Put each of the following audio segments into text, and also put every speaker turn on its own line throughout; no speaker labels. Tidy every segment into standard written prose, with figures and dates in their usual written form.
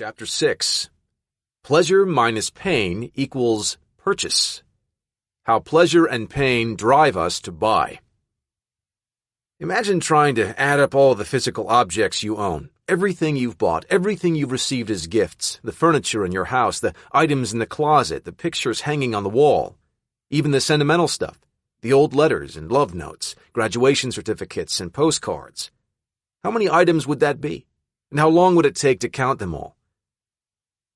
Chapter 6. Pleasure minus pain equals purchase. How pleasure and pain drive us to buy. Imagine trying to add up all the physical objects you own, everything you've bought, everything you've received as gifts, the furniture in your house, the items in the closet, the pictures hanging on the wall, even the sentimental stuff, the old letters and love notes, graduation certificates and postcards. How many items would that be? And how long would it take to count them all?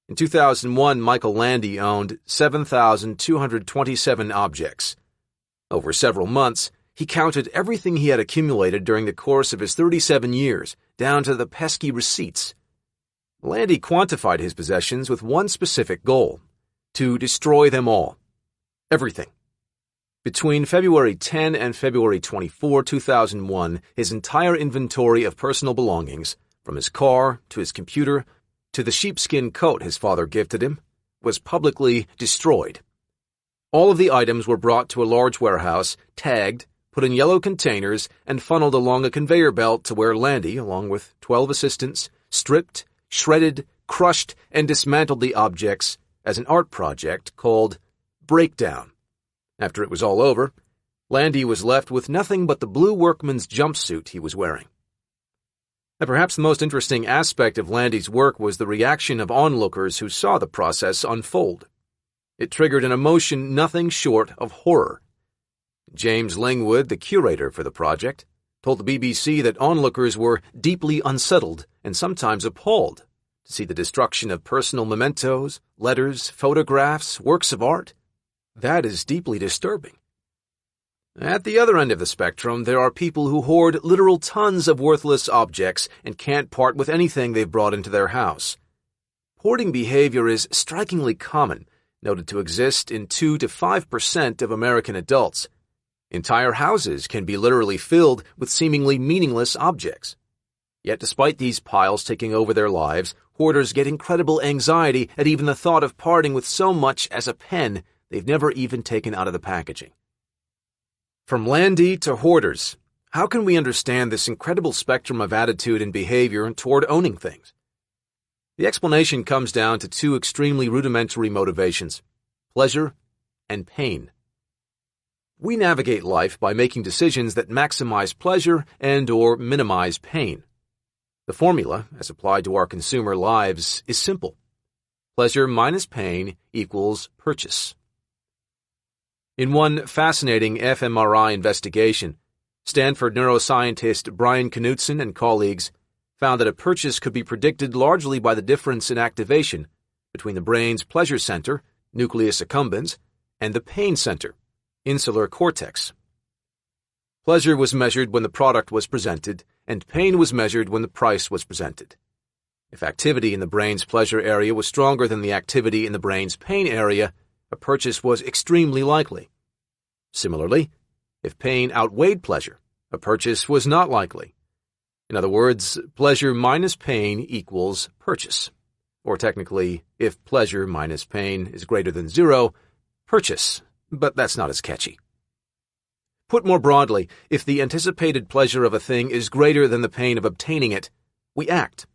In 2001, Michael Landy owned 7,227 objects. Over several months, he counted everything he had accumulated during the course of his 37 years, down to the pesky receipts. Landy quantified his possessions with one specific goal: to destroy them all. Everything. Between February 10 and February 24, 2001, his entire inventory of personal belongings, from his car to his computer to the sheepskin coat his father gifted him, was publicly destroyed. All of the items were brought to a large warehouse, tagged, put in yellow containers, and funneled along a conveyor belt to where Landy, along with 12 assistants, stripped, shredded, crushed, and dismantled the objects as an art project called Breakdown. After it was all over, Landy was left with nothing but the blue workman's jumpsuit he was wearing. Now, perhaps the most interesting aspect of Landy's work was the reaction of onlookers who saw the process unfold. It triggered an emotion nothing short of horror. James Lingwood, the curator for the project, told the BBC that onlookers were deeply unsettled and sometimes appalled to see the destruction of personal mementos, letters, photographs, works of art. That is deeply disturbing. At the other end of the spectrum, there are people who hoard literal tons of worthless objects and can't part with anything they've brought into their house. Hoarding behavior is strikingly common, noted to exist in 2 to 5% of American adults. Entire houses can be literally filled with seemingly meaningless objects. Yet despite these piles taking over their lives, hoarders get incredible anxiety at even the thought of parting with so much as a pen they've never even taken out of the packaging. From Landy to hoarders, how can we understand this incredible spectrum of attitude and behavior toward owning things? The explanation comes down to two extremely rudimentary motivations: pleasure and pain. We navigate life by making decisions that maximize pleasure and/or minimize pain. The formula, as applied to our consumer lives, is simple. Pleasure minus pain equals purchase. In one fascinating fMRI investigation, Stanford neuroscientist Brian Knudsen and colleagues found that a purchase could be predicted largely by the difference in activation between the brain's pleasure center, nucleus accumbens, and the pain center, insular cortex. Pleasure was measured when the product was presented, and pain was measured when the price was presented. If activity in the brain's pleasure area was stronger than the activity in the brain's pain area, a purchase was extremely likely. Similarly, if pain outweighed pleasure, a purchase was not likely. In other words, pleasure minus pain equals purchase. Or technically, if pleasure minus pain is greater than 0, purchase, but that's not as catchy. Put more broadly, if the anticipated pleasure of a thing is greater than the pain of obtaining it, we act.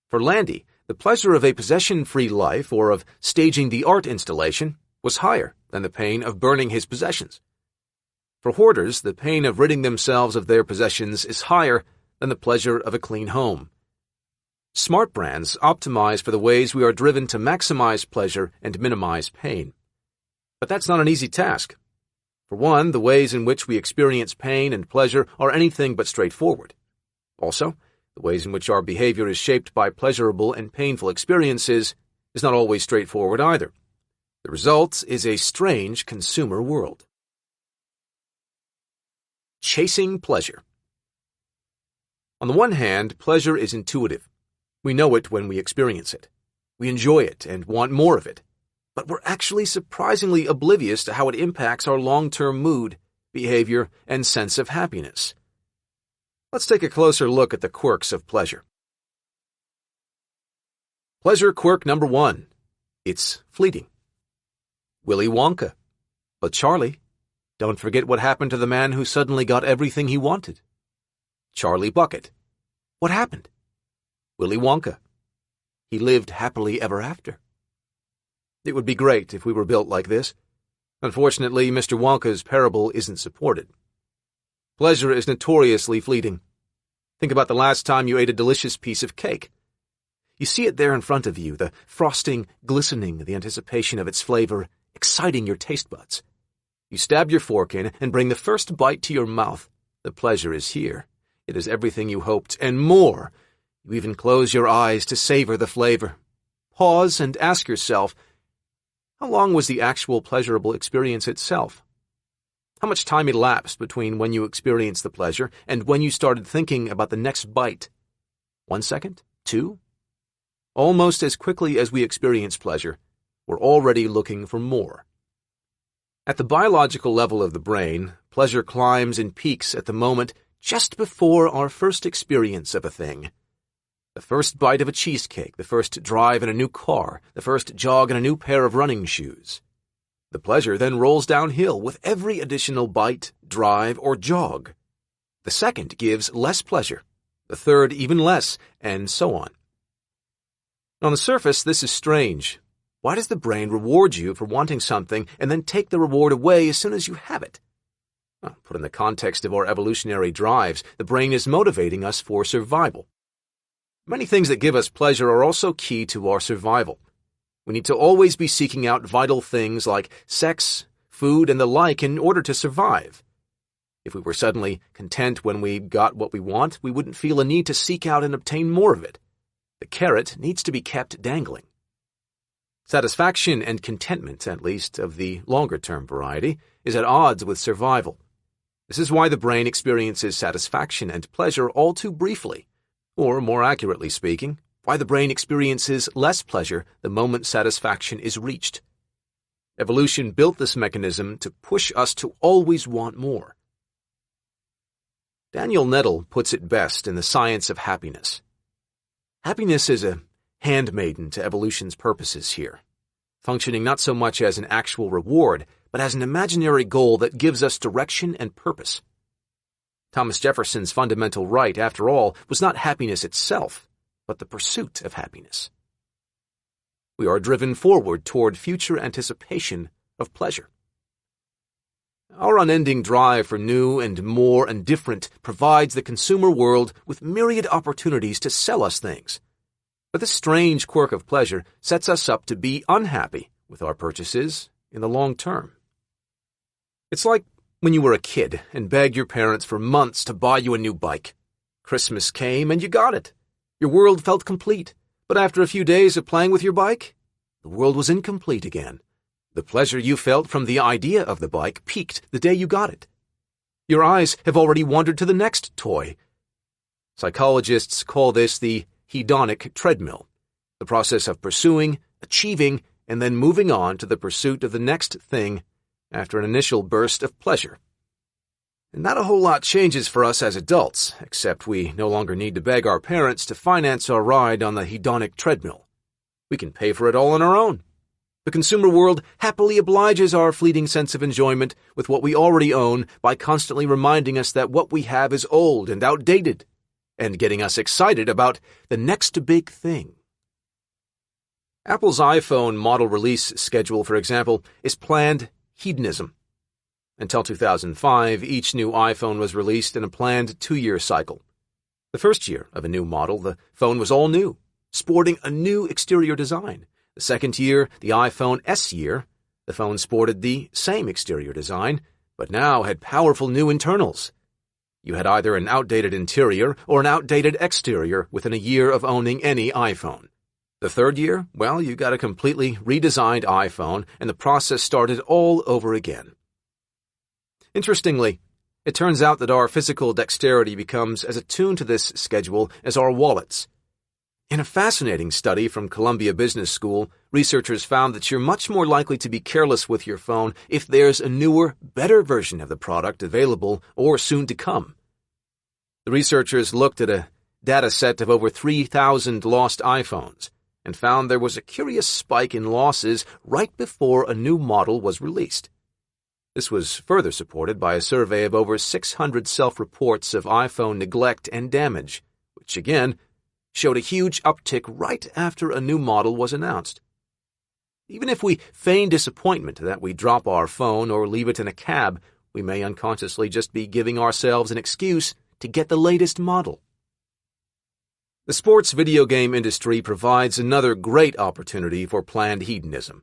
For Landy, the pleasure of a possession-free life or of staging the art installation was higher than the pain of burning his possessions. For hoarders, the pain of ridding themselves of their possessions is higher than the pleasure of a clean home. Smart brands optimize for the ways we are driven to maximize pleasure and minimize pain. But that's not an easy task. For one, the ways in which we experience pain and pleasure are anything but straightforward. Also, the ways in which our behavior is shaped by pleasurable and painful experiences is not always straightforward either. The result is a strange consumer world. Chasing pleasure. On the one hand, pleasure is intuitive. We know it when we experience it. We enjoy it and want more of it. But we're actually surprisingly oblivious to how it impacts our long-term mood, behavior, and sense of happiness. Let's take a closer look at the quirks of pleasure. Pleasure quirk number 1. It's fleeting. Willy Wonka. But Charlie, don't forget what happened to the man who suddenly got everything he wanted. Charlie Bucket. What happened? Willy Wonka. he lived happily ever after. It would be great if we were built like this. Unfortunately, Mr. Wonka's parable isn't supported. Pleasure is notoriously fleeting. Think about the last time you ate a delicious piece of cake. You see it there in front of you, the frosting glistening, the anticipation of its flavor exciting your taste buds. You stab your fork in and bring the first bite to your mouth. The pleasure is here. It is everything you hoped, and more. You even close your eyes to savor the flavor. Pause and ask yourself, how long was the actual pleasurable experience itself? How much time elapsed between when you experienced the pleasure and when you started thinking about the next bite? 1 second? 2? Almost as quickly as we experience pleasure, we're already looking for more. At the biological level of the brain, pleasure climbs and peaks at the moment just before our first experience of a thing. The first bite of a cheesecake, the first drive in a new car, the first jog in a new pair of running shoes. The pleasure then rolls downhill with every additional bite, drive, or jog. The second gives less pleasure, the third even less, and so on. On the surface, this is strange. Why does the brain reward you for wanting something and then take the reward away as soon as you have it? Well, put in the context of our evolutionary drives, the brain is motivating us for survival. Many things that give us pleasure are also key to our survival. We need to always be seeking out vital things like sex, food, and the like in order to survive. If we were suddenly content when we got what we want, we wouldn't feel a need to seek out and obtain more of it. The carrot needs to be kept dangling. Satisfaction and contentment, at least of the longer-term variety, is at odds with survival. This is why the brain experiences satisfaction and pleasure all too briefly, or more accurately speaking, why the brain experiences less pleasure the moment satisfaction is reached. Evolution built this mechanism to push us to always want more. Daniel Nettle puts it best in The Science of Happiness. Happiness is a handmaiden to evolution's purposes here, functioning not so much as an actual reward, but as an imaginary goal that gives us direction and purpose. Thomas Jefferson's fundamental right, after all, was not happiness itself, but the pursuit of happiness. We are driven forward toward future anticipation of pleasure. Our unending drive for new and more and different provides the consumer world with myriad opportunities to sell us things. But this strange quirk of pleasure sets us up to be unhappy with our purchases in the long term. It's like when you were a kid and begged your parents for months to buy you a new bike. Christmas came and you got it. Your world felt complete, but after a few days of playing with your bike, the world was incomplete again. The pleasure you felt from the idea of the bike peaked the day you got it. Your eyes have already wandered to the next toy. Psychologists call this the hedonic treadmill, the process of pursuing, achieving, and then moving on to the pursuit of the next thing after an initial burst of pleasure. And not a whole lot changes for us as adults, except we no longer need to beg our parents to finance our ride on the hedonic treadmill. We can pay for it all on our own. The consumer world happily obliges our fleeting sense of enjoyment with what we already own by constantly reminding us that what we have is old and outdated, and getting us excited about the next big thing. Apple's iPhone model release schedule, for example, is planned hedonism. Until 2005, each new iPhone was released in a planned 2-year cycle. The first year of a new model, the phone was all new, sporting a new exterior design. The second year, the iPhone S year, the phone sported the same exterior design, but now had powerful new internals. You had either an outdated interior or an outdated exterior within a year of owning any iPhone. The third year, well, you got a completely redesigned iPhone, and the process started all over again. Interestingly, it turns out that our physical dexterity becomes as attuned to this schedule as our wallets. In a fascinating study from Columbia Business School, researchers found that you're much more likely to be careless with your phone if there's a newer, better version of the product available or soon to come. The researchers looked at a data set of over 3,000 lost iPhones and found there was a curious spike in losses right before a new model was released. This was further supported by a survey of over 600 self-reports of iPhone neglect and damage, which again showed a huge uptick right after a new model was announced. Even if we feign disappointment that we drop our phone or leave it in a cab, we may unconsciously just be giving ourselves an excuse to get the latest model. The sports video game industry provides another great opportunity for planned hedonism.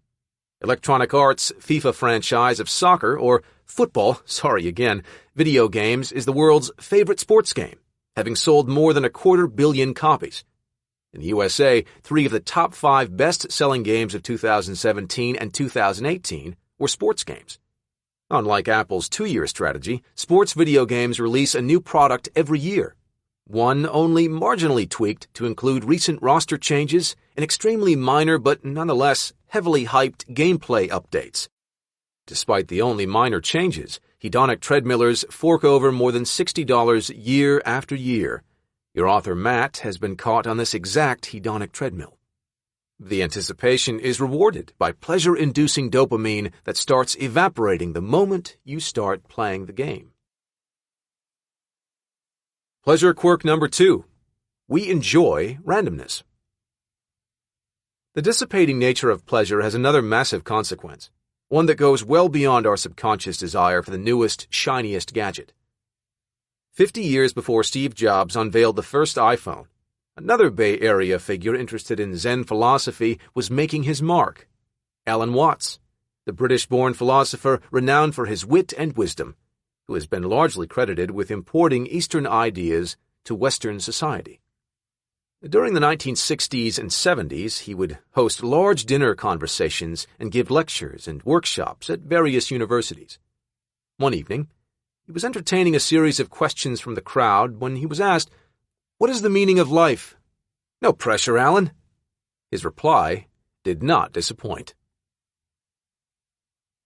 Electronic Arts' FIFA franchise of soccer, or football, video games is the world's favorite sports game, having sold more than 250 million copies. In the USA, 3 of the top 5 best-selling games of 2017 and 2018 were sports games. Unlike Apple's 2-year strategy, sports video games release a new product every year, one only marginally tweaked to include recent roster changes and extremely minor but nonetheless heavily hyped gameplay updates. Despite the only minor changes, hedonic treadmillers fork over more than $60 year after year. Your author Matt has been caught on this exact hedonic treadmill. The anticipation is rewarded by pleasure-inducing dopamine that starts evaporating the moment you start playing the game. Pleasure quirk number 2. We enjoy randomness. The dissipating nature of pleasure has another massive consequence, one that goes well beyond our subconscious desire for the newest, shiniest gadget. 50 years before Steve Jobs unveiled the first iPhone, another Bay Area figure interested in Zen philosophy was making his mark. Alan Watts, the British-born philosopher renowned for his wit and wisdom, who has been largely credited with importing Eastern ideas to Western society. During the 1960s and 70s, he would host large dinner conversations and give lectures and workshops at various universities. One evening, he was entertaining a series of questions from the crowd when he was asked, "What is the meaning of life?" "No pressure, Alan." His reply did not disappoint.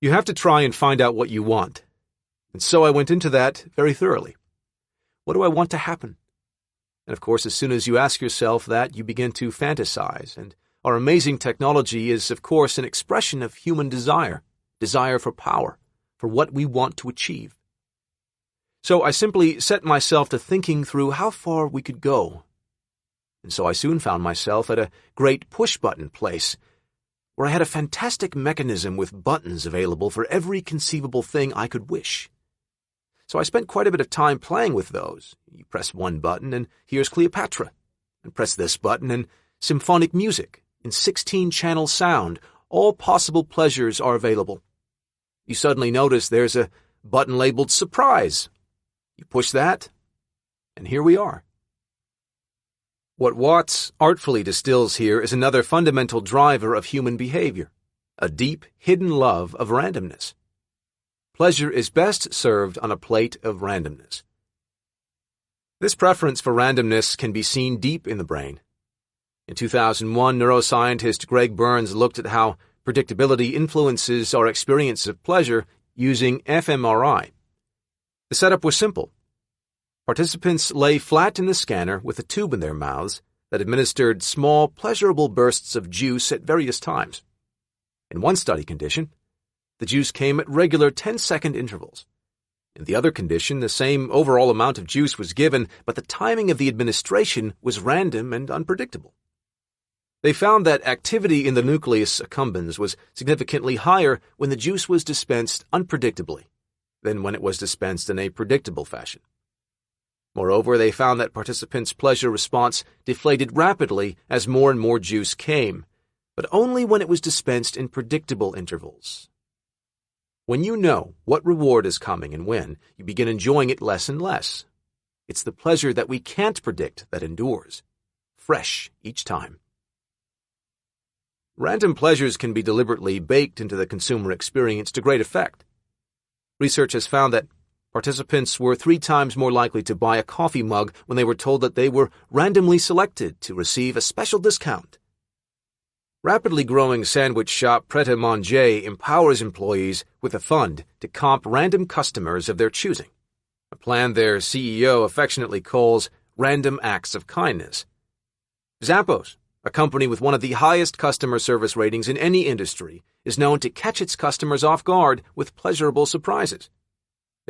You have to try and find out what you want. And so I went into that very thoroughly. What do I want to happen? And of course, as soon as you ask yourself that, you begin to fantasize, and our amazing technology is, of course, an expression of human desire for power, for what we want to achieve. So I simply set myself to thinking through how far we could go. And so I soon found myself at a great push-button place, where I had a fantastic mechanism with buttons available for every conceivable thing I could wish. So I spent quite a bit of time playing with those. You press one button and here's Cleopatra, and press this button and symphonic music in 16-channel sound. All possible pleasures are available. You suddenly notice there's a button labeled surprise. You push that, and here we are. What Watts artfully distills here is another fundamental driver of human behavior, a deep, hidden love of randomness. Pleasure is best served on a plate of randomness. This preference for randomness can be seen deep in the brain. In 2001, neuroscientist Greg Burns looked at how predictability influences our experience of pleasure using fMRI. The setup was simple. Participants lay flat in the scanner with a tube in their mouths that administered small, pleasurable bursts of juice at various times. In one study condition, the juice came at regular 10-second intervals. In the other condition, the same overall amount of juice was given, but the timing of the administration was random and unpredictable. They found that activity in the nucleus accumbens was significantly higher when the juice was dispensed unpredictably than when it was dispensed in a predictable fashion. Moreover, they found that participants' pleasure response deflated rapidly as more and more juice came, but only when it was dispensed in predictable intervals. When you know what reward is coming and when, you begin enjoying it less and less. It's the pleasure that we can't predict that endures, fresh each time. Random pleasures can be deliberately baked into the consumer experience to great effect. Research has found that participants were 3 times more likely to buy a coffee mug when they were told that they were randomly selected to receive a special discount. Rapidly growing sandwich shop Pret A Manger empowers employees with a fund to comp random customers of their choosing, a plan their CEO affectionately calls random acts of kindness. Zappos, a company with one of the highest customer service ratings in any industry, is known to catch its customers off guard with pleasurable surprises.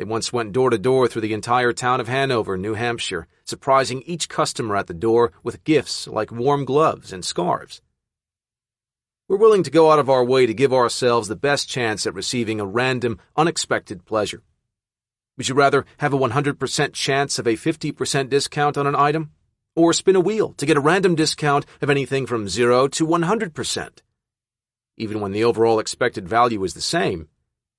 They once went door to door through the entire town of Hanover, New Hampshire, surprising each customer at the door with gifts like warm gloves and scarves. We're willing to go out of our way to give ourselves the best chance at receiving a random, unexpected pleasure. Would you rather have a 100% chance of a 50% discount on an item? Or spin a wheel to get a random discount of anything from 0 to 100%? Even when the overall expected value is the same,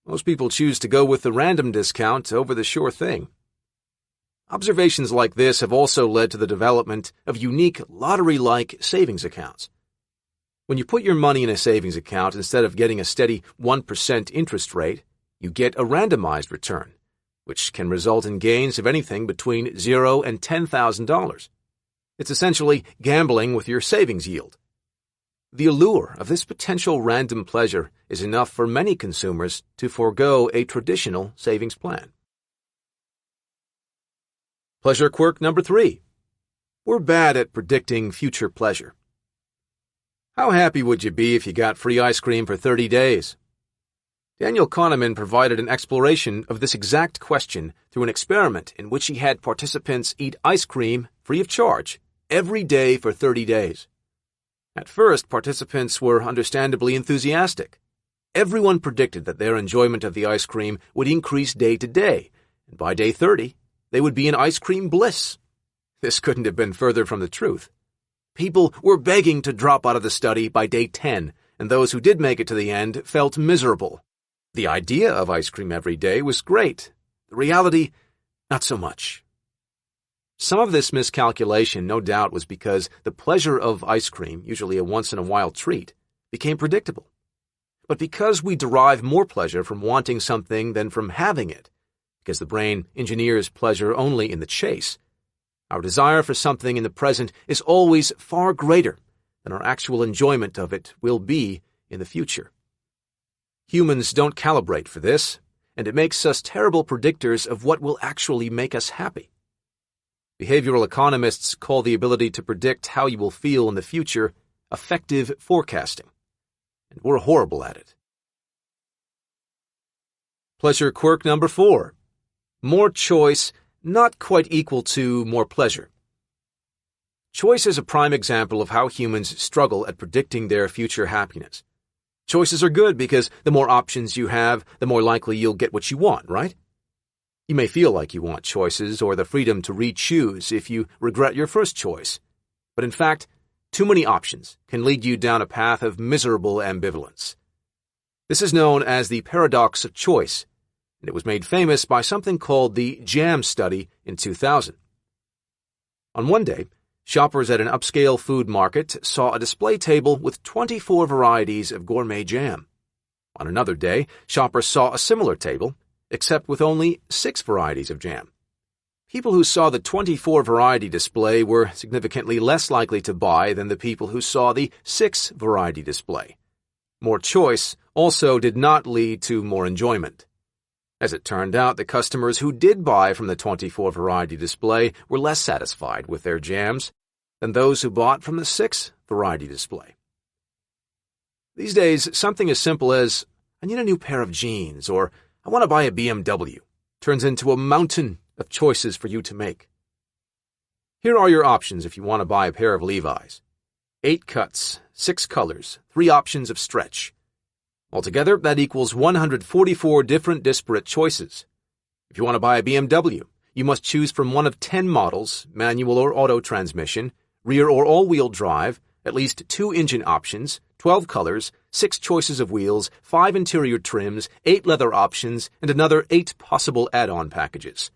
most people choose to go with the random discount over the sure thing. Observations like this have also led to the development of unique lottery-like savings accounts. When you put your money in a savings account, instead of getting a steady 1% interest rate, you get a randomized return, which can result in gains of anything between $0 and $10,000. It's essentially gambling with your savings yield. The allure of this potential random pleasure is enough for many consumers to forego a traditional savings plan. Pleasure quirk number 3. We're bad at predicting future pleasure. How happy would you be if you got free ice cream for 30 days? Daniel Kahneman provided an exploration of this exact question through an experiment in which he had participants eat ice cream free of charge every day for 30 days. At first, participants were understandably enthusiastic. Everyone predicted that their enjoyment of the ice cream would increase day to day, and by day 30, they would be in ice cream bliss. This couldn't have been further from the truth. People were begging to drop out of the study by day 10, and those who did make it to the end felt miserable. The idea of ice cream every day was great. The reality, not so much. Some of this miscalculation, no doubt, was because the pleasure of ice cream, usually a once-in-a-while treat, became predictable. But because we derive more pleasure from wanting something than from having it, because the brain engineers pleasure only in the chase, our desire for something in the present is always far greater than our actual enjoyment of it will be in the future. Humans don't calibrate for this, and it makes us terrible predictors of what will actually make us happy. Behavioral economists call the ability to predict how you will feel in the future affective forecasting, and we're horrible at it. Pleasure quirk number 4. More choice, not quite equal to more pleasure. Choice is a prime example of how humans struggle at predicting their future happiness. Choices are good because the more options you have, the more likely you'll get what you want, right? You may feel like you want choices or the freedom to re-choose if you regret your first choice. But in fact, too many options can lead you down a path of miserable ambivalence. This is known as the paradox of choice, and it was made famous by something called the Jam Study in 2000. On one day, shoppers at an upscale food market saw a display table with 24 varieties of gourmet jam. On another day, shoppers saw a similar table, except with only 6 varieties of jam. People who saw the 24-variety display were significantly less likely to buy than the people who saw the 6-variety display. More choice also did not lead to more enjoyment. As it turned out, the customers who did buy from the 24-variety display were less satisfied with their jams than those who bought from the 6-variety display. These days, something as simple as, I need a new pair of jeans, or I want to buy a BMW, turns into a mountain of choices for you to make. Here are your options if you want to buy a pair of Levi's. 8 cuts, 6 colors, 3 options of stretch. Altogether, that equals 144 different disparate choices. If you want to buy a BMW, you must choose from one of 10 models, manual or auto transmission, rear or all-wheel drive, at least 2 engine options, 12 colors, 6 choices of wheels, 5 interior trims, 8 leather options, and another 8 possible add-on packages.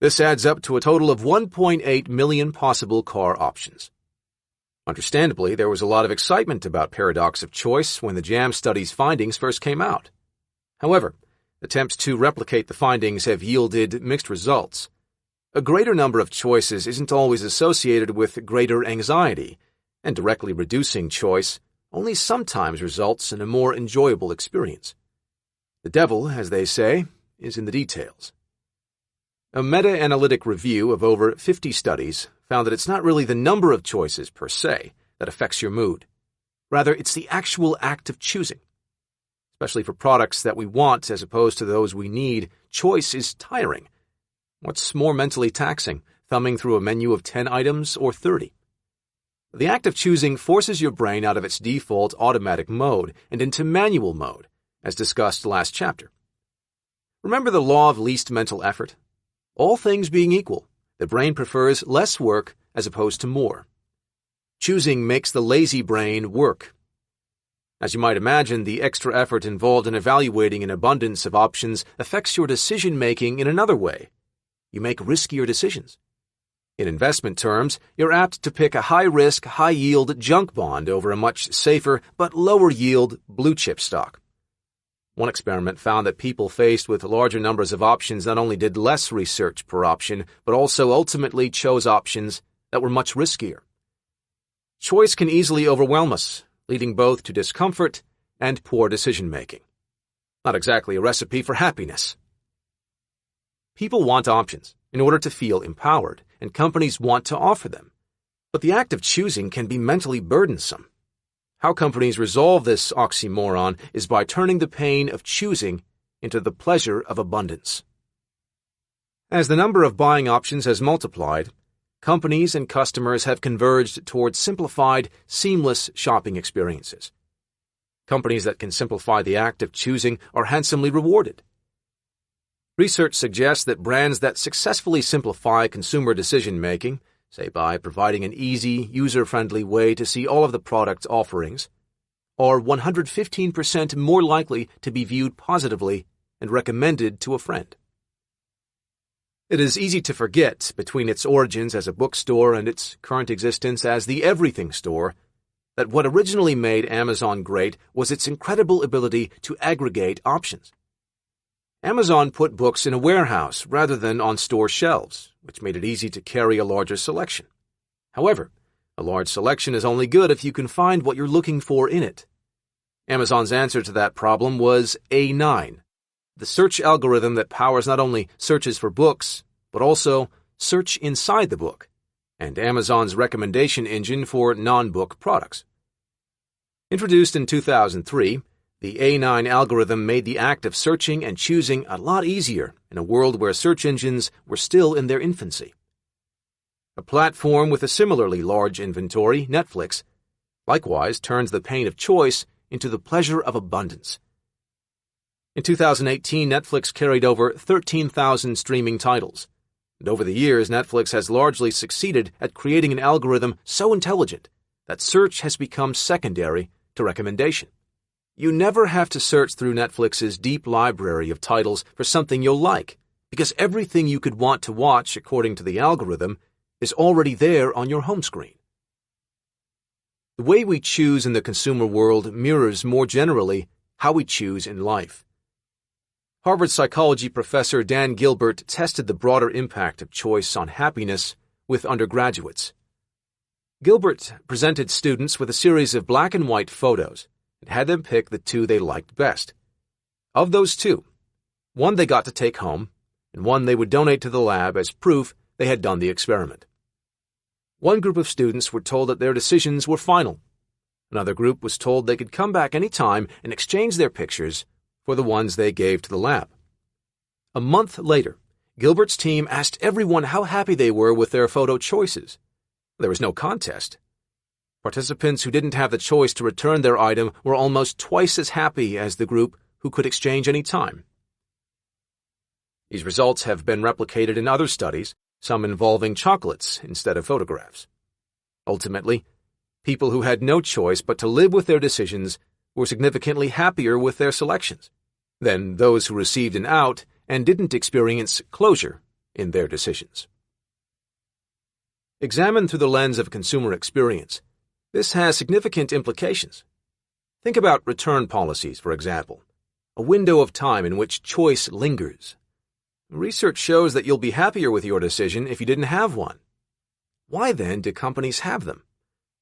This adds up to a total of 1.8 million possible car options. Understandably, there was a lot of excitement about paradox of choice when the Jam Study's findings first came out. However, attempts to replicate the findings have yielded mixed results. A greater number of choices isn't always associated with greater anxiety, and directly reducing choice only sometimes results in a more enjoyable experience. The devil, as they say, is in the details. A meta-analytic review of over 50 studies found that it's not really the number of choices per se that affects your mood. Rather, it's the actual act of choosing. Especially for products that we want as opposed to those we need, choice is tiring. What's more mentally taxing, thumbing through a menu of 10 items or 30? The act of choosing forces your brain out of its default automatic mode and into manual mode, as discussed last chapter. Remember the law of least mental effort? All things being equal, the brain prefers less work as opposed to more. Choosing makes the lazy brain work. As you might imagine, the extra effort involved in evaluating an abundance of options affects your decision-making in another way. You make riskier decisions. In investment terms, you're apt to pick a high-risk, high-yield junk bond over a much safer but lower-yield blue-chip stock. One experiment found that people faced with larger numbers of options not only did less research per option, but also ultimately chose options that were much riskier. Choice can easily overwhelm us, leading both to discomfort and poor decision-making. Not exactly a recipe for happiness. People want options in order to feel empowered, and companies want to offer them. But the act of choosing can be mentally burdensome. How companies resolve this oxymoron is by turning the pain of choosing into the pleasure of abundance. As the number of buying options has multiplied, companies and customers have converged towards simplified, seamless shopping experiences. Companies that can simplify the act of choosing are handsomely rewarded. Research suggests that brands that successfully simplify consumer decision-making, say by providing an easy, user-friendly way to see all of the product offerings, are 115% more likely to be viewed positively and recommended to a friend. It is easy to forget, between its origins as a bookstore and its current existence as the everything store, that what originally made Amazon great was its incredible ability to aggregate options. Amazon put books in a warehouse rather than on store shelves, which made it easy to carry a larger selection. However, a large selection is only good if you can find what you're looking for in it. Amazon's answer to that problem was A9, the search algorithm that powers not only searches for books, but also search inside the book, and Amazon's recommendation engine for non-book products. Introduced in 2003, the A9 algorithm made the act of searching and choosing a lot easier in a world where search engines were still in their infancy. A platform with a similarly large inventory, Netflix, likewise turns the pain of choice into the pleasure of abundance. In 2018, Netflix carried over 13,000 streaming titles, and over the years, Netflix has largely succeeded at creating an algorithm so intelligent that search has become secondary to recommendation. You never have to search through Netflix's deep library of titles for something you'll like, because everything you could want to watch according to the algorithm is already there on your home screen. The way we choose in the consumer world mirrors more generally how we choose in life. Harvard psychology professor Dan Gilbert tested the broader impact of choice on happiness with undergraduates. Gilbert presented students with a series of black and white photos and had them pick the two they liked best. Of those two, one they got to take home, and one they would donate to the lab as proof they had done the experiment. One group of students were told that their decisions were final. Another group was told they could come back any time and exchange their pictures for the ones they gave to the lab. A month later, Gilbert's team asked everyone how happy they were with their photo choices. There was no contest. Participants who didn't have the choice to return their item were almost twice as happy as the group who could exchange any time. These results have been replicated in other studies, some involving chocolates instead of photographs. Ultimately, people who had no choice but to live with their decisions were significantly happier with their selections than those who received an out and didn't experience closure in their decisions. Examined through the lens of consumer experience, this has significant implications. Think about return policies, for example, a window of time in which choice lingers. Research shows that you'll be happier with your decision if you didn't have one. Why then do companies have them?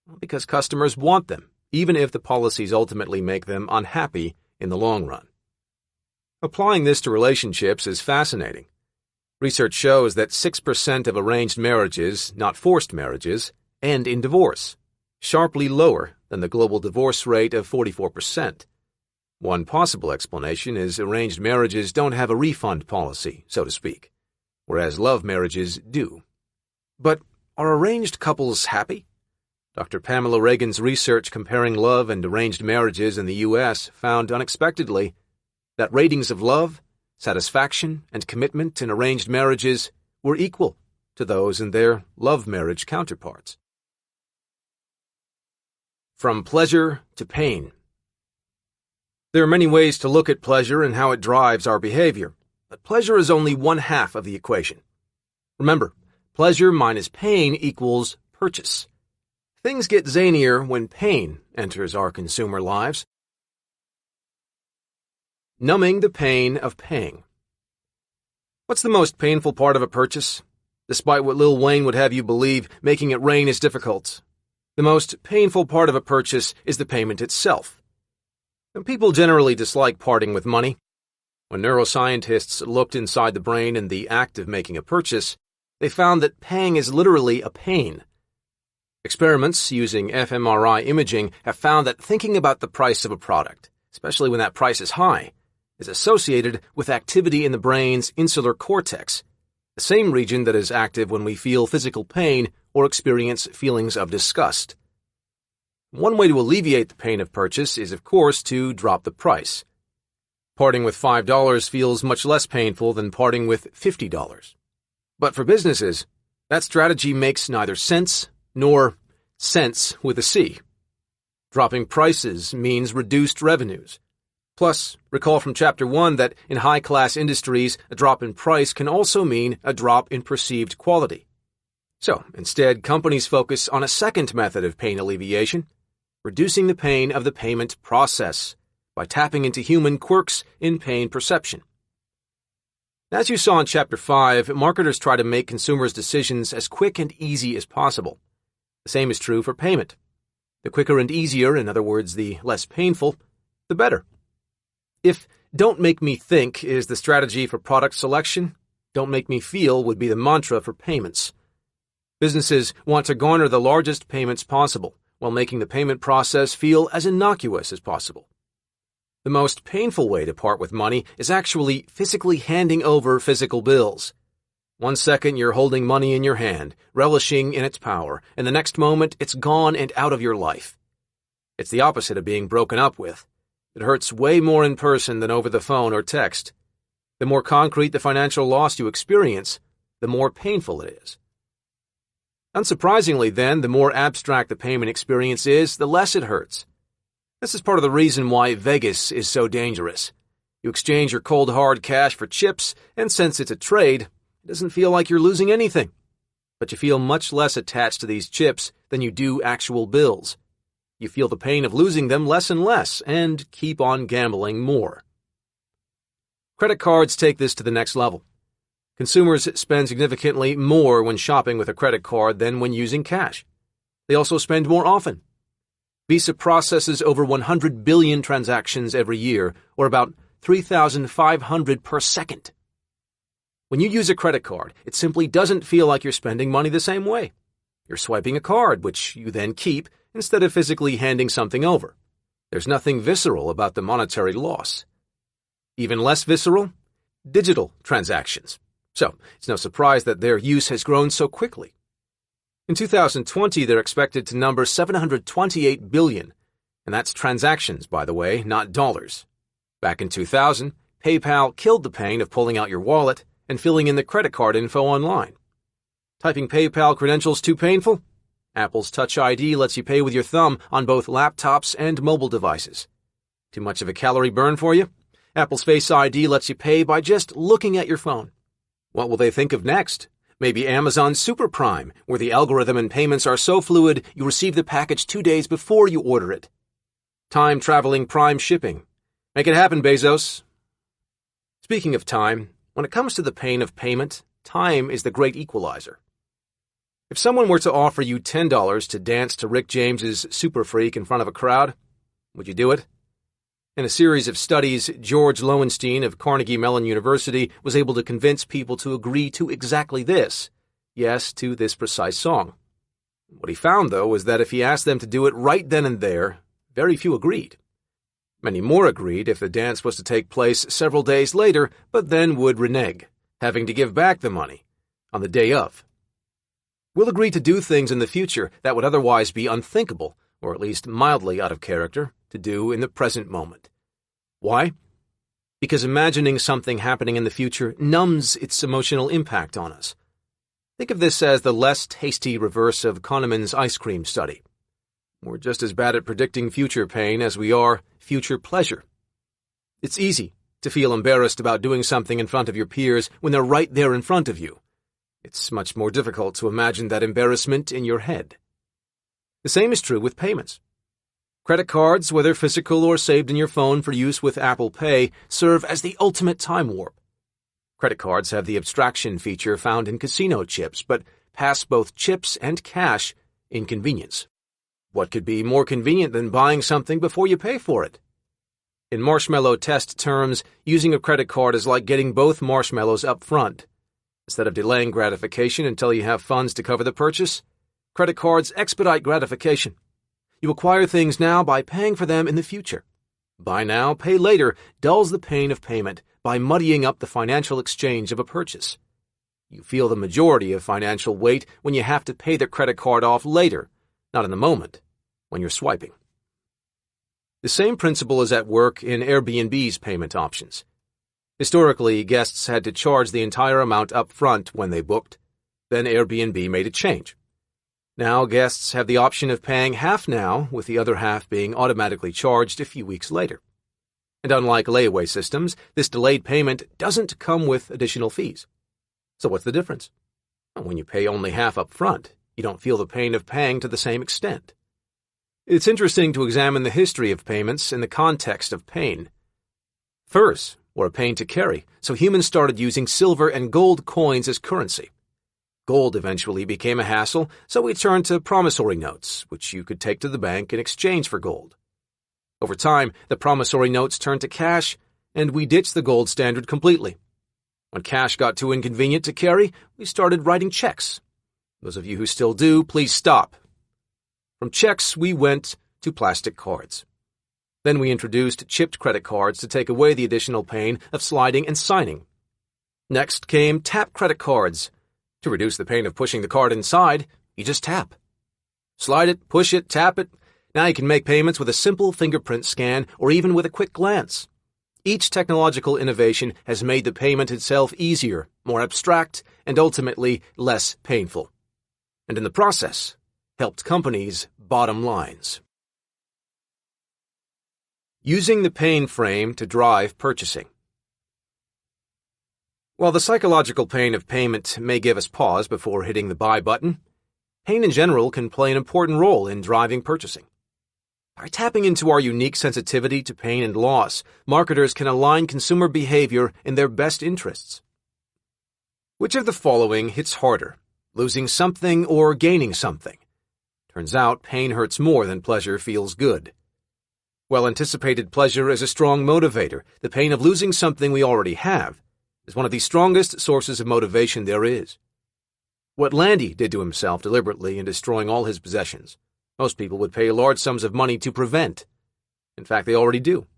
Well, because customers want them, even if the policies ultimately make them unhappy in the long run. Applying this to relationships is fascinating. Research shows that 6% of arranged marriages, not forced marriages, end in divorce, sharply lower than the global divorce rate of 44%. One possible explanation is arranged marriages don't have a refund policy, so to speak, whereas love marriages do. But are arranged couples happy? Dr. Pamela Reagan's research comparing love and arranged marriages in the U.S. found unexpectedly that ratings of love, satisfaction, and commitment in arranged marriages were equal to those in their love marriage counterparts. From pleasure to pain. There are many ways to look at pleasure and how it drives our behavior, but pleasure is only one half of the equation. Remember, pleasure minus pain equals purchase. Things get zanier when pain enters our consumer lives. Numbing the pain of paying. What's the most painful part of a purchase? Despite what Lil Wayne would have you believe, making it rain is difficult. The most painful part of a purchase is the payment itself. And people generally dislike parting with money. When neuroscientists looked inside the brain in the act of making a purchase, they found that paying is literally a pain. Experiments using fMRI imaging have found that thinking about the price of a product, especially when that price is high, is associated with activity in the brain's insular cortex, the same region that is active when we feel physical pain or experience feelings of disgust. One way to alleviate the pain of purchase is, of course, to drop the price. Parting with $5 feels much less painful than parting with $50. But for businesses, that strategy makes neither sense nor sense with a C. Dropping prices means reduced revenues. Plus, recall from Chapter 1 that in high-class industries, a drop in price can also mean a drop in perceived quality. So, instead, companies focus on a second method of pain alleviation, reducing the pain of the payment process by tapping into human quirks in pain perception. As you saw in Chapter 5, marketers try to make consumers' decisions as quick and easy as possible. The same is true for payment. The quicker and easier, in other words, the less painful, the better. If "don't make me think" is the strategy for product selection, "don't make me feel" would be the mantra for payments. Businesses want to garner the largest payments possible, while making the payment process feel as innocuous as possible. The most painful way to part with money is actually physically handing over physical bills. One second you're holding money in your hand, relishing in its power, and the next moment it's gone and out of your life. It's the opposite of being broken up with. It hurts way more in person than over the phone or text. The more concrete the financial loss you experience, the more painful it is. Unsurprisingly, then, the more abstract the payment experience is, the less it hurts. This is part of the reason why Vegas is so dangerous. You exchange your cold hard cash for chips, and since it's a trade, it doesn't feel like you're losing anything. But you feel much less attached to these chips than you do actual bills. You feel the pain of losing them less and less, and keep on gambling more. Credit cards take this to the next level. Consumers spend significantly more when shopping with a credit card than when using cash. They also spend more often. Visa processes over 100 billion transactions every year, or about 3,500 per second. When you use a credit card, it simply doesn't feel like you're spending money the same way. You're swiping a card, which you then keep, instead of physically handing something over. There's nothing visceral about the monetary loss. Even less visceral? Digital transactions. So, it's no surprise that their use has grown so quickly. In 2020, they're expected to number 728 billion, and that's transactions, by the way, not dollars. Back in 2000, PayPal killed the pain of pulling out your wallet and filling in the credit card info online. Typing PayPal credentials too painful? Apple's Touch ID lets you pay with your thumb on both laptops and mobile devices. Too much of a calorie burn for you? Apple's Face ID lets you pay by just looking at your phone. What will they think of next? Maybe Amazon Super Prime, where the algorithm and payments are so fluid you receive the package 2 days before you order it. Time-traveling Prime shipping. Make it happen, Bezos. Speaking of time, when it comes to the pain of payment, time is the great equalizer. If someone were to offer you $10 to dance to Rick James's Super Freak in front of a crowd, would you do it? In a series of studies, George Lowenstein of Carnegie Mellon University was able to convince people to agree to exactly this. Yes, to this precise song. What he found, though, was that if he asked them to do it right then and there, very few agreed. Many more agreed if the dance was to take place several days later, but then would renege, having to give back the money on the day of. We'll agree to do things in the future that would otherwise be unthinkable, or at least mildly out of character, to do in the present moment. Why? Because imagining something happening in the future numbs its emotional impact on us. Think of this as the less tasty reverse of Kahneman's ice cream study. We're just as bad at predicting future pain as we are future pleasure. It's easy to feel embarrassed about doing something in front of your peers when they're right there in front of you. It's much more difficult to imagine that embarrassment in your head. The same is true with payments. Credit cards, whether physical or saved in your phone for use with Apple Pay, serve as the ultimate time warp. Credit cards have the abstraction feature found in casino chips, but pass both chips and cash in convenience. What could be more convenient than buying something before you pay for it? In marshmallow test terms, using a credit card is like getting both marshmallows up front. Instead of delaying gratification until you have funds to cover the purchase, credit cards expedite gratification. You acquire things now by paying for them in the future. Buy now, pay later dulls the pain of payment by muddying up the financial exchange of a purchase. You feel the majority of financial weight when you have to pay the credit card off later, not in the moment, when you're swiping. The same principle is at work in Airbnb's payment options. Historically, guests had to charge the entire amount up front when they booked. Then Airbnb made a change. Now guests have the option of paying half now, with the other half being automatically charged a few weeks later. And unlike layaway systems, this delayed payment doesn't come with additional fees. So what's the difference? When you pay only half up front, you don't feel the pain of paying to the same extent. It's interesting to examine the history of payments in the context of pain. Furs were a pain to carry, so humans started using silver and gold coins as currency. Gold eventually became a hassle, so we turned to promissory notes, which you could take to the bank in exchange for gold. Over time, the promissory notes turned to cash, and we ditched the gold standard completely. When cash got too inconvenient to carry, we started writing checks. Those of you who still do, please stop. From checks, we went to plastic cards. Then we introduced chipped credit cards to take away the additional pain of sliding and signing. Next came tap credit cards. To reduce the pain of pushing the card inside, you just tap. Slide it, push it, tap it. Now you can make payments with a simple fingerprint scan or even with a quick glance. Each technological innovation has made the payment itself easier, more abstract, and ultimately less painful. And in the process, helped companies' bottom lines. Using the pain frame to drive purchasing. While the psychological pain of payment may give us pause before hitting the buy button, pain in general can play an important role in driving purchasing. By tapping into our unique sensitivity to pain and loss, marketers can align consumer behavior in their best interests. Which of the following hits harder, losing something or gaining something? Turns out pain hurts more than pleasure feels good. While anticipated pleasure is a strong motivator, the pain of losing something we already have is one of the strongest sources of motivation there is. What Landy did to himself deliberately in destroying all his possessions, most people would pay large sums of money to prevent. In fact, they already do.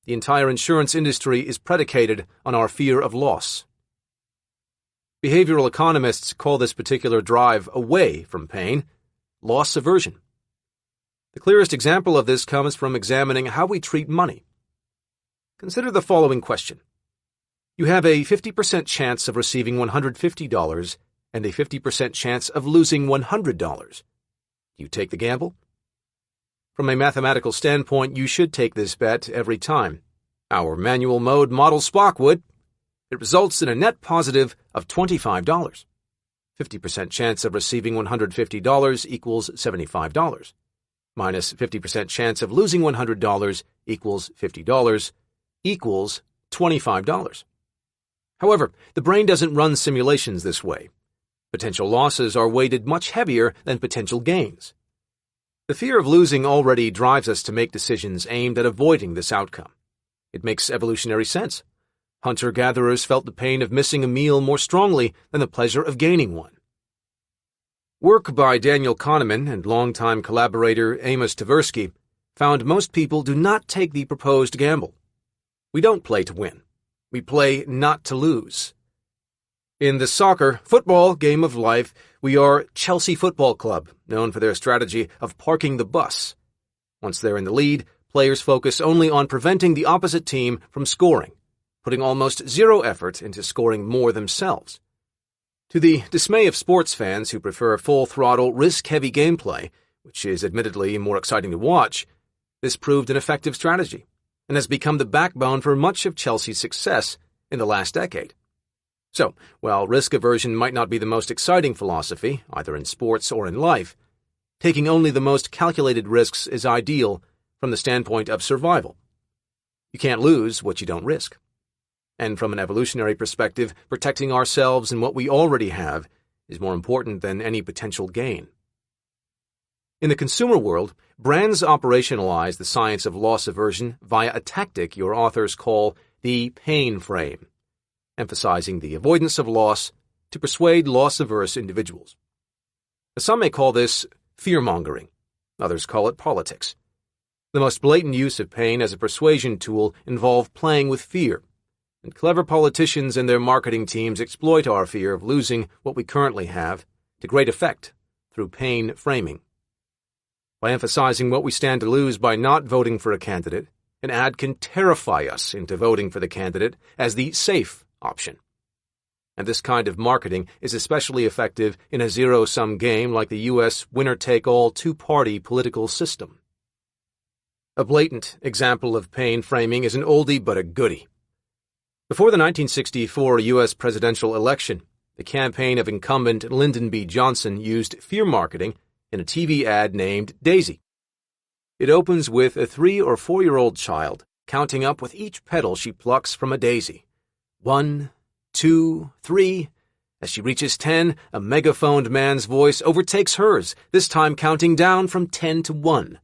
The entire insurance industry is predicated on our fear of loss. Behavioral economists call this particular drive away from pain loss aversion. The clearest example of this comes from examining how we treat money. Consider the following question. You have a 50% chance of receiving $150 and a 50% chance of losing $100. Do you take the gamble? From a mathematical standpoint, you should take this bet every time. Our manual mode model Spock would. It results in a net positive of $25. 50% chance of receiving $150 equals $75. Minus 50% chance of losing $100 equals $50 equals $25. However, the brain doesn't run simulations this way. Potential losses are weighted much heavier than potential gains. The fear of losing already drives us to make decisions aimed at avoiding this outcome. It makes evolutionary sense. Hunter-gatherers felt the pain of missing a meal more strongly than the pleasure of gaining one. Work by Daniel Kahneman and longtime collaborator Amos Tversky found most people do not take the proposed gamble. We don't play to win. We play not to lose. In the football game of life, we are Chelsea Football Club, known for their strategy of parking the bus. Once they're in the lead, players focus only on preventing the opposite team from scoring, putting almost zero effort into scoring more themselves. To the dismay of sports fans who prefer full-throttle, risk-heavy gameplay, which is admittedly more exciting to watch, this proved an effective strategy and has become the backbone for much of Chelsea's success in the last decade. So, while risk aversion might not be the most exciting philosophy, either in sports or in life, taking only the most calculated risks is ideal from the standpoint of survival. You can't lose what you don't risk. And from an evolutionary perspective, protecting ourselves and what we already have is more important than any potential gain. In the consumer world, brands operationalize the science of loss aversion via a tactic your authors call the pain frame, emphasizing the avoidance of loss to persuade loss-averse individuals. Some may call this fear-mongering. Others call it politics. The most blatant use of pain as a persuasion tool involve playing with fear, and clever politicians and their marketing teams exploit our fear of losing what we currently have to great effect through pain framing. By emphasizing what we stand to lose by not voting for a candidate, an ad can terrify us into voting for the candidate as the safe option. And this kind of marketing is especially effective in a zero-sum game like the U.S. winner-take-all two-party political system. A blatant example of pain framing is an oldie but a goodie. Before the 1964 U.S. presidential election, the campaign of incumbent Lyndon B. Johnson used fear marketing in a TV ad named Daisy. It opens with a 3- or 4-year-old child counting up with each petal she plucks from a daisy. 1, 2, 3. As she reaches 10, a megaphoned man's voice overtakes hers, this time counting down from 10 to 1.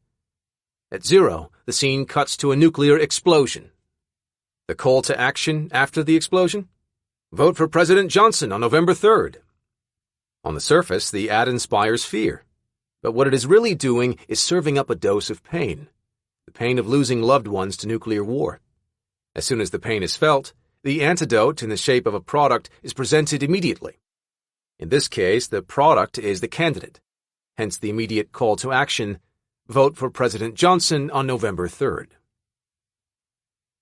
At 0, the scene cuts to a nuclear explosion. The call to action after the explosion? Vote for President Johnson on November 3rd. On the surface, the ad inspires fear. But what it is really doing is serving up a dose of pain. The pain of losing loved ones to nuclear war. As soon as the pain is felt, the antidote in the shape of a product is presented immediately. In this case, the product is the candidate. Hence the immediate call to action, vote for President Johnson on November 3rd.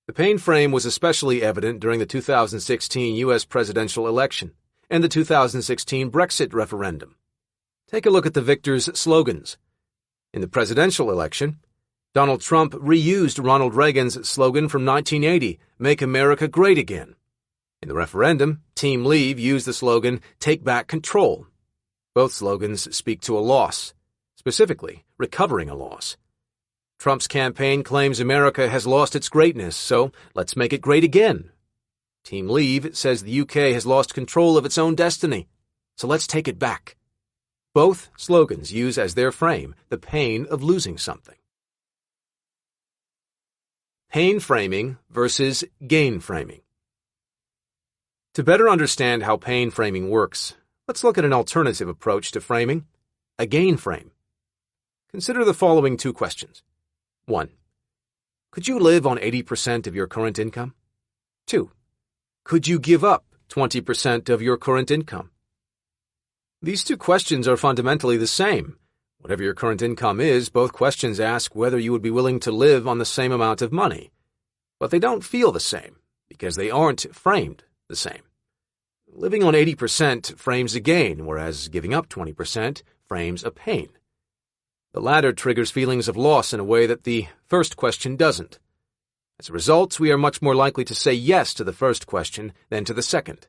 The pain frame was especially evident during the 2016 U.S. presidential election and the 2016 Brexit referendum. Take a look at the victors' slogans. In the presidential election, Donald Trump reused Ronald Reagan's slogan from 1980, Make America Great Again. In the referendum, Team Leave used the slogan, Take Back Control. Both slogans speak to a loss, specifically recovering a loss. Trump's campaign claims America has lost its greatness, so let's make it great again. Team Leave says the UK has lost control of its own destiny, so let's take it back. Both slogans use as their frame the pain of losing something. Pain framing versus gain framing. To better understand how pain framing works, let's look at an alternative approach to framing, a gain frame. Consider the following 2 questions. 1. Could you live on 80% of your current income? 2. Could you give up 20% of your current income? These 2 questions are fundamentally the same. Whatever your current income is, both questions ask whether you would be willing to live on the same amount of money. But they don't feel the same, because they aren't framed the same. Living on 80% frames a gain, whereas giving up 20% frames a pain. The latter triggers feelings of loss in a way that the first question doesn't. As a result, we are much more likely to say yes to the first question than to the second.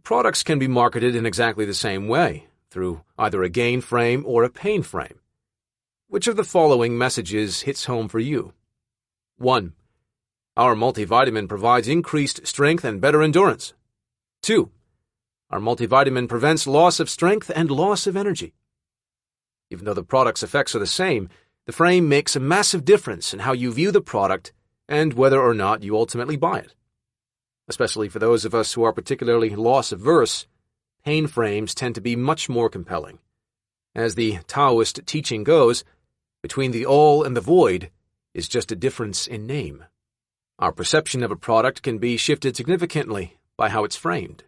Products can be marketed in exactly the same way, through either a gain frame or a pain frame. Which of the following messages hits home for you? 1. Our multivitamin provides increased strength and better endurance. 2. Our multivitamin prevents loss of strength and loss of energy. Even though the product's effects are the same, the frame makes a massive difference in how you view the product and whether or not you ultimately buy it. Especially for those of us who are particularly loss-averse, pain frames tend to be much more compelling. As the Taoist teaching goes, Between the all and the void is just a difference in name. Our perception of a product can be shifted significantly by how it's framed.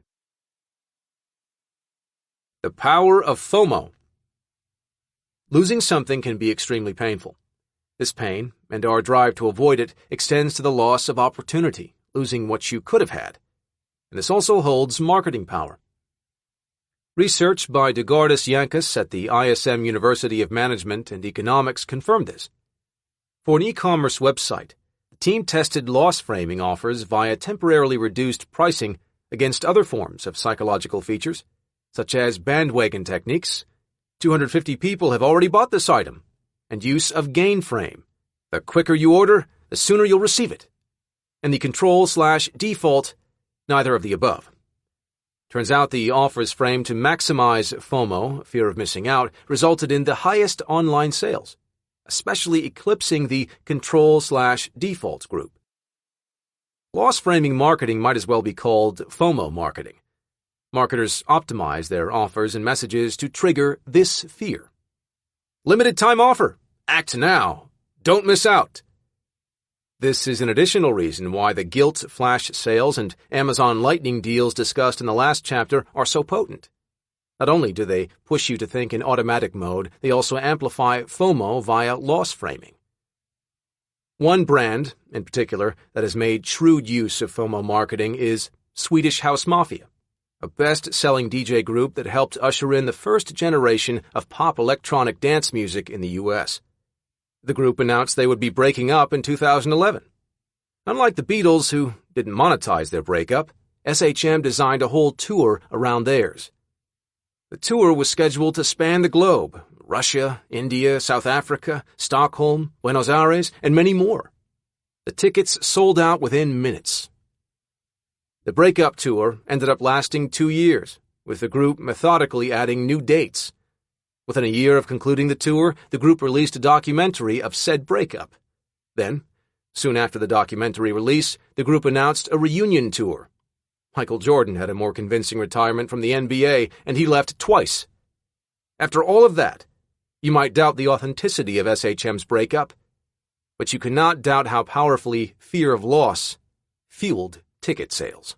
The power of FOMO. Losing something can be extremely painful. This pain, and our drive to avoid it, extends to the loss of opportunity, losing what you could have had. And this also holds marketing power. Research by Dugardis Yankas at the ISM University of Management and Economics confirmed this. For an e-commerce website, the team tested loss framing offers via temporarily reduced pricing against other forms of psychological features, such as bandwagon techniques. 250 people have already bought this item, and use of gain frame. The quicker you order, the sooner you'll receive it. And the control/default, neither of the above. Turns out the offers framed to maximize FOMO, fear of missing out, resulted in the highest online sales, especially eclipsing the control/default group. Loss framing marketing might as well be called FOMO marketing. Marketers optimize their offers and messages to trigger this fear. Limited time offer. Act now. Don't miss out. This is an additional reason why the Gilt flash sales and Amazon Lightning deals discussed in the last chapter are so potent. Not only do they push you to think in automatic mode, they also amplify FOMO via loss framing. One brand, in particular, that has made shrewd use of FOMO marketing is Swedish House Mafia, a best-selling DJ group that helped usher in the first generation of pop electronic dance music in the U.S. The group announced they would be breaking up in 2011. Unlike the Beatles, who didn't monetize their breakup, SHM designed a whole tour around theirs. The tour was scheduled to span the globe: Russia, India, South Africa, Stockholm, Buenos Aires, and many more. The tickets sold out within minutes. The breakup tour ended up lasting 2 years, with the group methodically adding new dates. Within a year of concluding the tour, the group released a documentary of said breakup. Then, soon after the documentary release, the group announced a reunion tour. Michael Jordan had a more convincing retirement from the NBA, and he left twice. After all of that, you might doubt the authenticity of SHM's breakup, but you cannot doubt how powerfully fear of loss fueled ticket sales.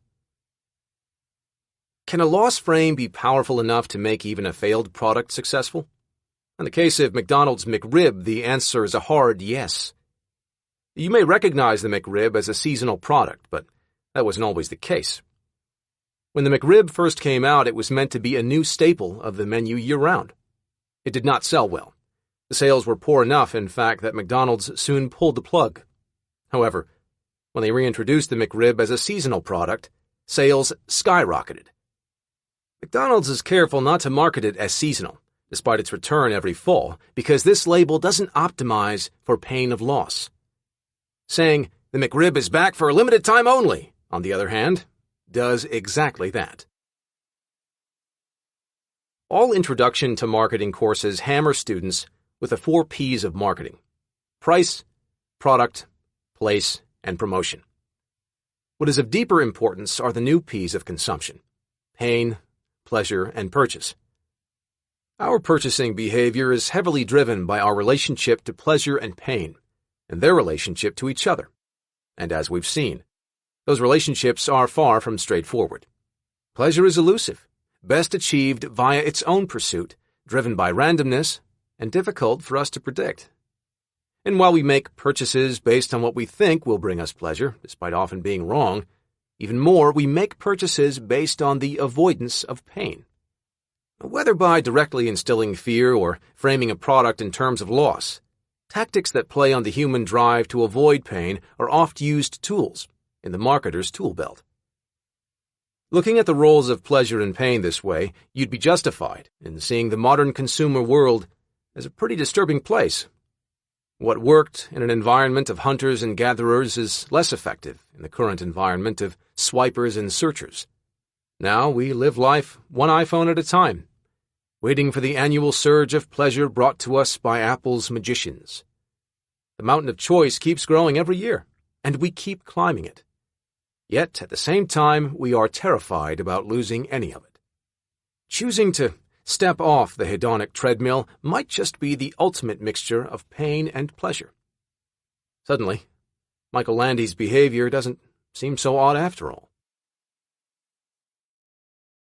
Can a loss frame be powerful enough to make even a failed product successful? In the case of McDonald's McRib, the answer is a hard yes. You may recognize the McRib as a seasonal product, but that wasn't always the case. When the McRib first came out, it was meant to be a new staple of the menu year-round. It did not sell well. The sales were poor enough, in fact, that McDonald's soon pulled the plug. However, when they reintroduced the McRib as a seasonal product, sales skyrocketed. McDonald's is careful not to market it as seasonal, despite its return every fall, because this label doesn't optimize for pain of loss. Saying, "The McRib is back for a limited time only," on the other hand, does exactly that. All introduction to marketing courses hammer students with the 4 P's of marketing: price, product, place, and promotion. What is of deeper importance are the new P's of consumption: pain, pleasure, and purchase. Our purchasing behavior is heavily driven by our relationship to pleasure and pain, and their relationship to each other. And as we've seen, those relationships are far from straightforward. Pleasure is elusive, best achieved via its own pursuit, driven by randomness, and difficult for us to predict. And while we make purchases based on what we think will bring us pleasure, despite often being wrong, even more, we make purchases based on the avoidance of pain. Whether by directly instilling fear or framing a product in terms of loss, tactics that play on the human drive to avoid pain are oft-used tools in the marketer's tool belt. Looking at the roles of pleasure and pain this way, you'd be justified in seeing the modern consumer world as a pretty disturbing place. What worked in an environment of hunters and gatherers is less effective in the current environment of swipers and searchers. Now we live life one iPhone at a time, waiting for the annual surge of pleasure brought to us by Apple's magicians. The mountain of choice keeps growing every year, and we keep climbing it. Yet, at the same time, we are terrified about losing any of it. Choosing to step off the hedonic treadmill might just be the ultimate mixture of pain and pleasure. Suddenly, Michael Landy's behavior doesn't seem so odd after all.